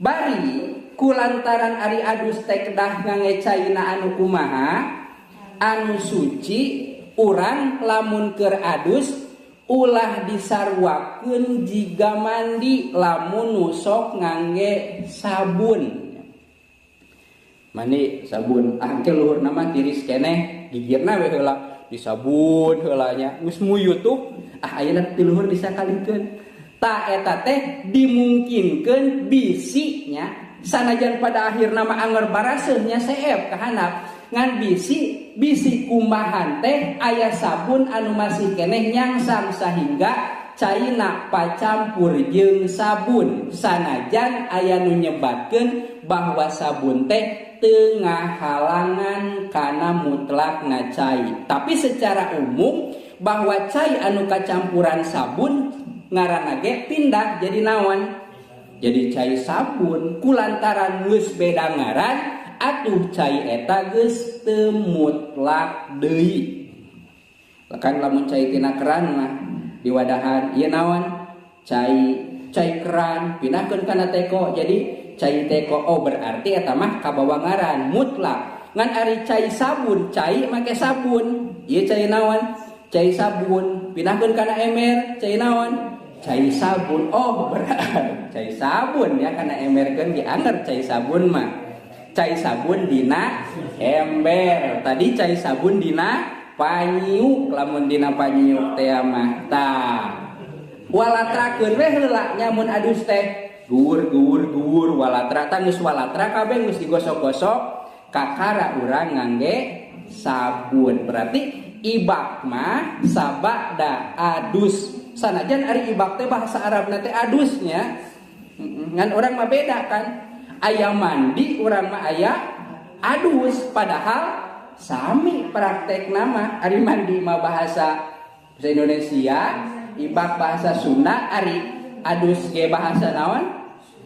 bari kulantaran ari adus teh kedah ngangecaina anu kumaha anu suci urang lamun keur adus ulah disarwakeun jiga mandi lamun nu sok ngangge sabun. Mandi sabun angke luhur nama tiris keneh gigirna we heula disabun heula nya geus muyut tuh ayeuna ti luhur disakalikeun ta eta teh dimungkinkeun bisi nya sanajan pada akhirna mah anger baraseuh nya seep ka handap ngan bisi kumahan teh aya sabun anu masih keneh nyangsang sahingga caina pacampur jeung sabun sanajan aya nu nyebatkeun bahwa sabun teh tengah halangan kana mutlak cai. Tapi secara umum bahwa cai anu kacampuran sabun ngaranna ge pindah jadi naon? Jadi cai sabun kulantaran geus beda ngaran atuh cai eta geus teu mutlak deui. Kan lamun cai tina keran mah di wadahan ieu naon? Cai keran pindahkeun kana teko jadi cai teko. Oh berarti eta mah kabawa ngaran mutlak. Ngan ari cai sabun, cai make sabun. Ieu cai naon? Cai sabun. Pindahkeun kana ember, cai naon? Cai sabun. Oh berarti cai sabun ya kana emberkeun dianger cai sabun mah. Cai sabun dina ember. Tadi cai sabun dina panyiuk, lamun dina panyiuk teh mah tah. Walatrakeun we heula nyamun adus teh. Gur walatra geus walatra kabeh geus digosok-gosok kakara urang ngangge sabun. Berarti ibak mah sabada adus. Sanajan ari ibak teh bahasa Arabna teh adusnya. Ngan urang mah beda kan. Aya mandi urang mah aya adus padahal sami praktekna mah ari mandi mah bahasa Indonesia, ibak bahasa Sunda, ari adus ge bahasa naon?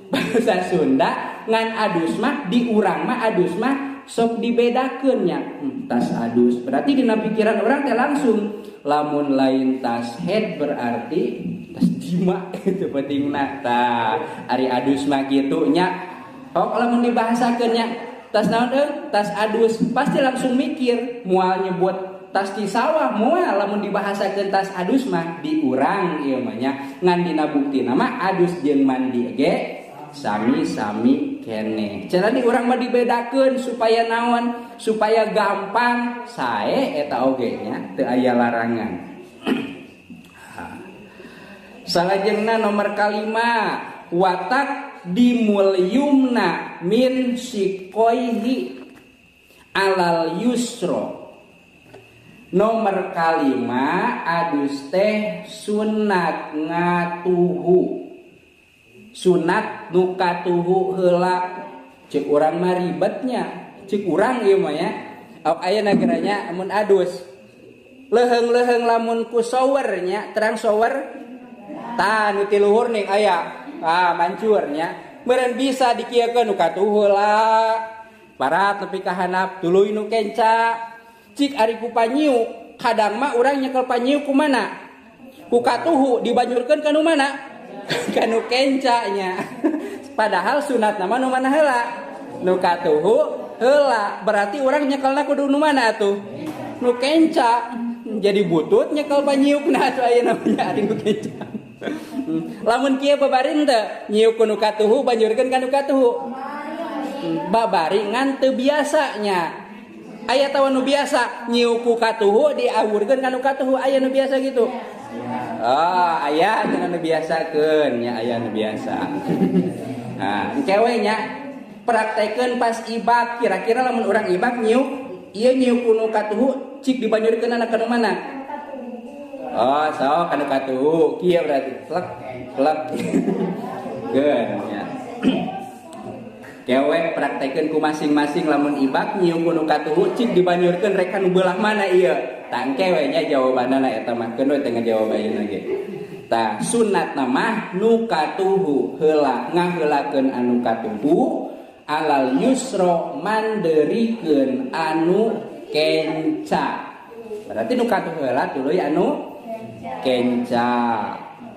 Bahasa Sunda. Ngan adus mah di urang mah adus mah sok dibedakeun nya. Tas adus berarti dina pikiran orang teh langsung lamun lain tas head berarti tas jima itu pentingna tah. Ari adus mah kitu nya. Oh lamun dibahasakeun nya tas naon tas adus pasti langsung mikir moal nyebut tas di sawah moal lamun dibahasakeun tas adus mah di urang ieu mah nya. Ngan dina buktina mah adus jeung mandi ge sami-sami keneh. Cara di urang mah dibedakeun supaya naon? Supaya gampang sae eta oge nya teu aya larangan. Salajengna nomor kalima watak dimulyumna min sikoihi alal yusro. Nomor kalima adus teh sunat ngatuhu. Sunat nu katuhu heula ceuk urang mah ribetnya ceuk urang ieu mah ya. Ayeuna geranya amun adus leheung-leheung lamun ku shower nya terang shower tah nu ti luhur ning aya mancur nya meureun bisa dikieukeun nu katuhu heula parat nepi ka handap tuluy nu kenca. Cik ari ku panyiu kadang mah urang nyekel panyiu ku mana? Ku katuhu dibanyurkeun ka nu mana? Ka nu kenca nya. Padahal sunat nama nu mana heula? Nu katuhu heula. Berarti urang nyekelna kudu nu mana atuh? Nu kenca. Jadi butut nyekel panyiukna atuh aya namanya ari nu kenca. Lamun kieu babarin teu nyiuk ku nu katuhu banjurkeun ka nu katuhu. Babari ngan teu biasa nya. Aya tawa nu biasa nyiuk ku katuhu diawurkeun ka nu katuhu aya nu biasa gitu. Oh, aya anu biasakeun nya aya nu biasa. Nah, engkewe nya praktekeun pas ibak kira-kira lamun urang ibak nyiuk ieu nyiuk nu katuhu cik dibanjurkeun kana mana? Oh, sok kana katuhu kieu berarti plek. Geun nya. Kewe praktekeun ku masing-masing lamun ibak nyiuk nu katuhu cik dibanjurkeun rek nu beulah mana ieu? Tangke we nya jawabanna eta mah keun we teh ngajawab ayeuna ge. Tah sunat mah nu katuhu heula ngaheulakeun anu katuhu alal yusra manderikeun anu kenca. Berarti nu katuhu heula tuluy anu kenca.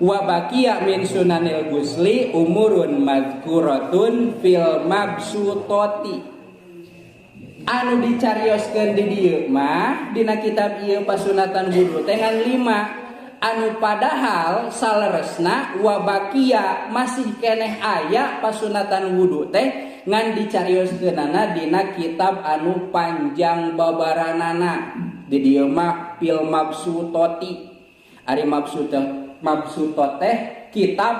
wa baqiya min sunanil gusli umurun mazkuratun fil mabsutoti. Anu dicarioskeun di dieu mah dina kitab ieu pasunatan wudu teh ngan 5 anu padahal saleresna wa baqiya masih keneh aya pasunatan wudu teh ngan dicarioskeunana dina kitab anu panjang babaranana di dieu mah fil mabsutoti. Ari mabsutot teh kitab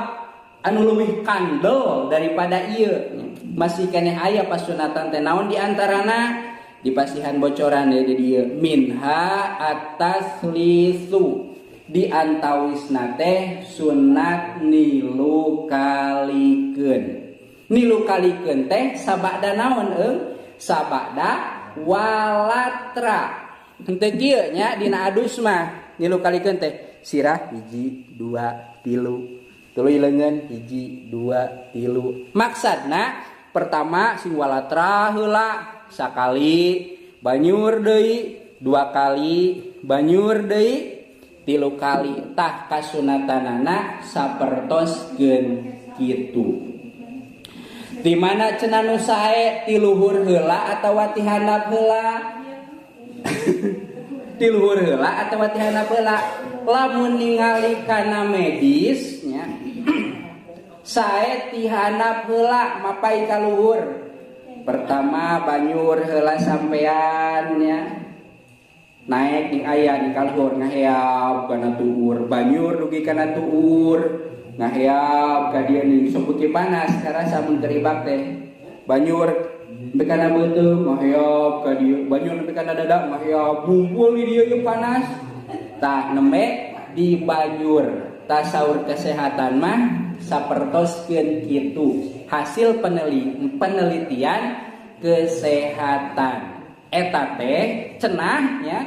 anu leuwih kandel daripada ieu. Masih keneh aya pasunatan teh naon di antarana dipasihan bocoran di dieu minha at-taslisu di antawisna teh sunat nilu kalikeun. Nilu kalikeun teh sabada naon sabada walatra. Henteu kieu nya dina adus mah nilu kalikeun teh sirah 1 2 3 tuluy leungeun 1 2 3. Maksudna pertama sing walatra heula sakali banyur deui 2 kali banyur deui 3 kali tah kasunatanana sapertoskeun kitu. Di mana cenah nu sae ti luhur heula atawa ti handap heula? Ti luhur heula atawa ti handap heula? Lamun ningali kana medis nya sae ti handap heula mapai ka luhur. Pertama banyur heula sampean nya naik di aya di kaluhur ngaheap kana tuur banyur dugi kana tuur ngaheap ka dieu ning sok beuki panas karasa mun keribak teh banyur nepi kana beuteung ngaheap ka dieu banyur nepi kana dada ngaheap ngumpul di dieu panas tah nembe di banyur tah saur kesehatan mah sapertoskeun kitu hasil penelitian kesehatan eta teh cenah nya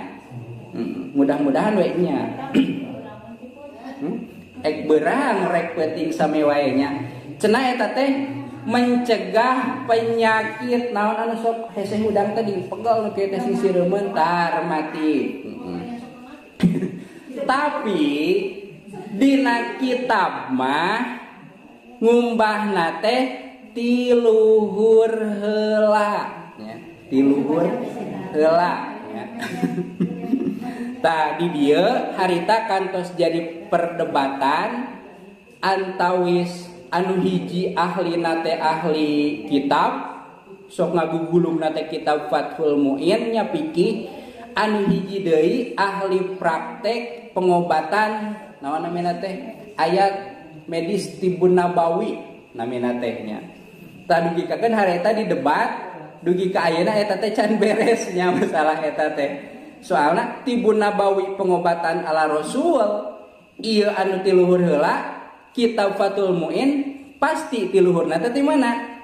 mudah-mudahan we nya ek beurang rek peuting same wae nya cenah eta teh mencegah penyakit naon anu sok hese hudang teh dipegel nu kieu teh sisireumeun tar mati. Tapi dina kitab mah ngumbahna teh ti luhur heula nya ti luhur heula nya. Tah di dieu harita kantos jadi perdebatan antawis anu hiji ahli nate ahli kitab sok ngagugulung nate kitab Fathul Muin nya pikih anu hiji deui ahli praktek pengobatan naon namina teh ayat medis tibun nabawi namina teh nya. Tah dugi kakeun harita di debat dugi ka ayeuna eta teh can beres nya masalah eta teh. Soalna tibun nabawi pengobatan ala Rasul ieu anu ti luhur heula kitab Fathul Muin pasti ti luhurna teh ti mana?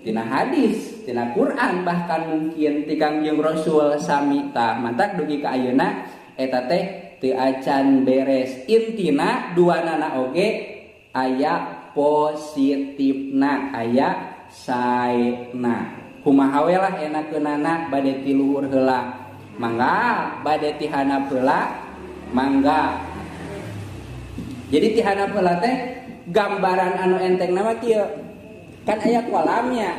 Tina hadis, tina Quran bahkan mungkin ti Kangjeng Rasul sami tah mantak dugi ka ayeuna eta teh teu acan beres. Intina duanana oge aya positifna aya saena. Kumaha we lah enakeunana bade ti luhur heula. Mangga bade ti handap heula mangga. Jadi ti handap heula teh gambaran anu enteng nama kieu kan aya kolamnya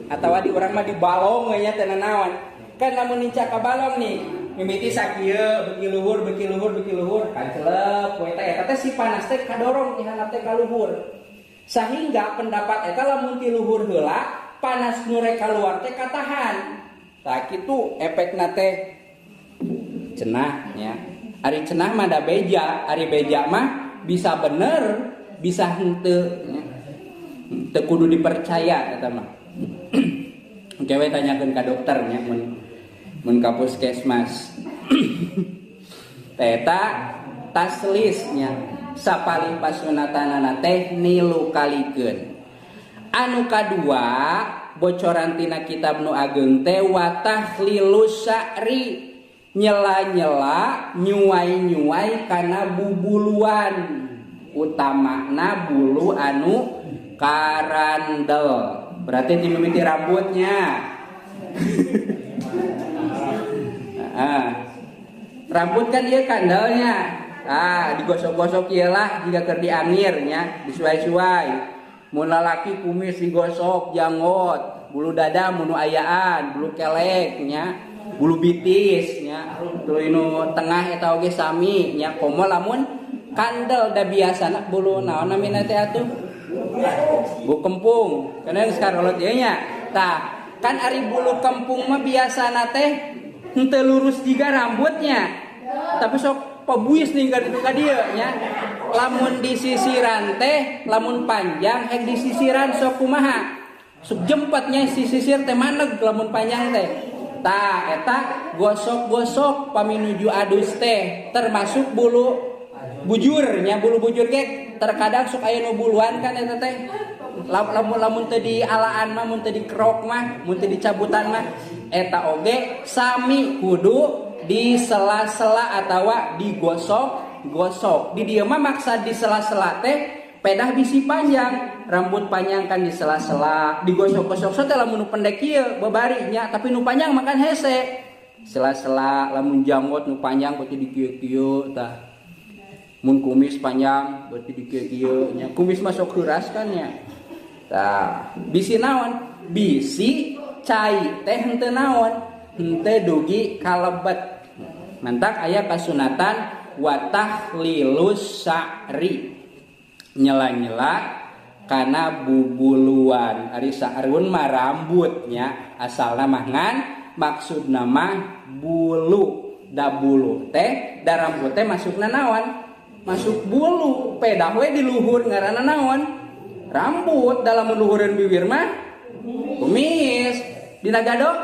atawa di urang mah di balong we nya teh naon kan lamun nicak ka balong nih mimiti sakieu beuki luhur kan celep we teh eta teh si panas teh kadorong ti handap teh ka luhur sehingga pendapat eta lamun ti luhur heula panas nu rek kaluar teh katahan. Tah kitu efekna teh cenah nya. Ari cenah mah da beja, ari beja mah bisa bener, bisa henteu nya. Teu kudu dipercaya eta mah. Engke we tanyakeun ka dokter nya mun ka puskesmas. Eta taslis nya sapalih pasunatanana teh nilu kalikeun. Anu kadua bocoran tina kitab nu ageung teh wa tahlilus sya'ri nyela-nyela nyuai-nyuai kana bubuluan utamana bulu anu karandel berarti dimimiti rambutnya. Rambut kan ieu kandelnya digosok-gosok iyalah jika keur diangirnya disuai-suai. Mun lalaki kumis digosok janggot, bulu dada mun ayaan, bulu kelek nya, bulu bitis nya, tuluy nu tengah eta oge sami nya. Komo lamun kandel da biasana bulu naon namina teh atuh? Bulu kempung. Kana geus karolot ieu nya. Tah, kan ari bulu kempung mah biasana teh henteu lurus jiga rambutnya. Tapi sok pabuis ninggal itu ka dieu nya. Lamun di sisiran teh, lamun panjang hek di sisiran sok kumaha? Sok jempetnya sisir teh maneg lamun panjang teh. Tah eta gosok-gosok paminuju adus teh termasuk bulu bujur nya, bulu bujur ge terkadang sok aya nu buluan kan eta teh. Lamun teu dialaan mah, mun teu dikerok mah, mun teu dicabutan mah eta oge sami kudu di sela-sela atawa digosok-gosok. Di dieu mah maksud di sela-sela teh pedah bisi panjang, rambut panjang kan di sela-sela, digosok-gosok teh lamun nu pendek ieu babari nya, tapi nu panjang makan hese. Sela-sela lamun janggot nu panjang berarti di kieu-kieu tah. Mun kumis panjang berarti di kieu-kieu nya. Kumis masuk heuras kan nya. Tah, bisi naon? Bisi cai teh henteu naon? Henteu dugi kalebet. Mantak aya kasunatan wa tahlilus sa'ri. Nyela-nyela kana bubuluan. Ari sa'run mah rambutnya, asalna mah ngan maksudna mah bulu. Da bulu teh, da rambut teh masukna naon? Masuk bulu. Pedah we di luhur ngaranna naon? Rambut. Dalam luhureun bibir mah kumis. Dina gadok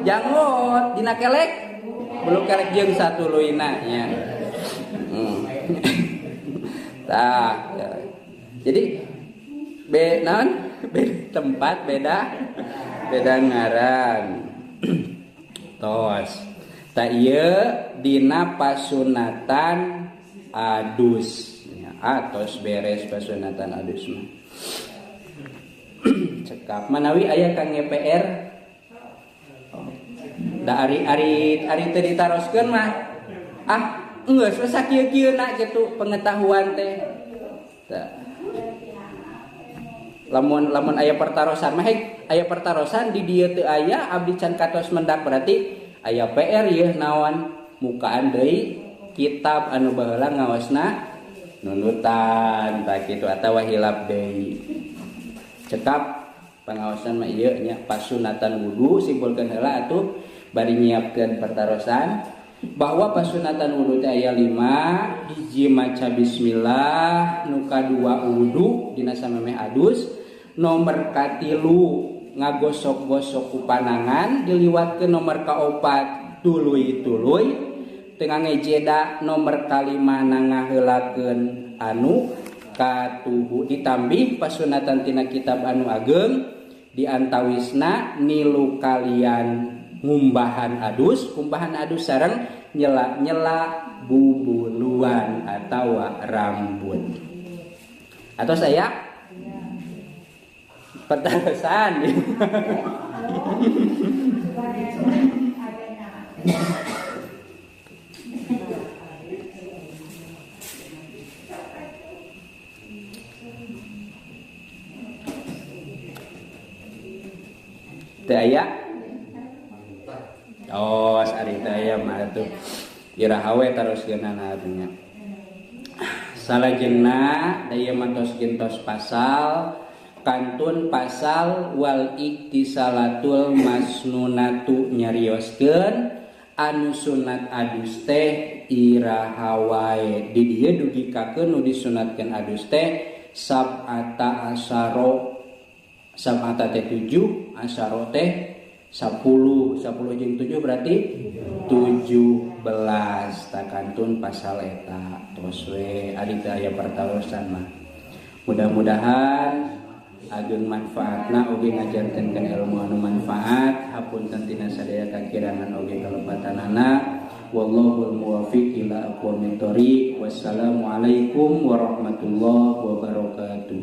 janggot, dina kelek bulu kelek jeung satuluyna nya. Tah. Jadi beda tempat beda ngaran. Tos. Ta ieu dina pasunatan adus. Atos beres pasunatan adus mah. Cekap manawi aya kang PR. Da ari teu ditaroskeun mah geus we sakieu-kieuna kitu pengetahuan teh. Lamun aya pertarosan mah aya pertarosan di dieu teu aya abdi can katos mendak berarti aya PR ieu naon mukaan deui kitab anu baheula ngaosna nunutan tah kitu atawa hilap deui. Cekap pangaosan mah ieu nya pasunatan wudu simpulkeun heula atuh bari nyiapkeun pertarosan bahwa pasunatan wudu teh aya 5. Hiji maca bismillah, nu kadua wudu dina samemeh adus, nomor katilu ngagosok-gosok ku panangan, diliwatkeun nomor kaopat tuluy-tuluy, tengah ngejeda nomor kalima nangaheulakeun anu katuhu. Ditambih pasunatan tina kitab anu ageng diantawisna nilu kalian ngumbahan adus sareng nyela-nyela bubuluan atau rambut. Atau saya pertarosan. Daya ari daya mah atuh iraha we taroskeunana atunya. Salajengna daya matos gentos pasal kantun pasal wal iktisalatul masnunatu nyarioskeun anu sunat adus teh iraha wae. Di dieu dugikakeun nu disunatkeun adus teh sab'ata teh 7, asyaro teh 10 jeung 7 berarti 17. Takantun pasal eta tos we ari aya pertarosan mah. Mudah-mudahan ageng manfaatna oge ngajarkeun kana ilmu anu manfaat, hapunten tina sadaya kakirangan oge kalepatanana. Wallahul muwaffiq ila aqwamit thoriq. Wassalamualaikum warahmatullahi wabarakatuh.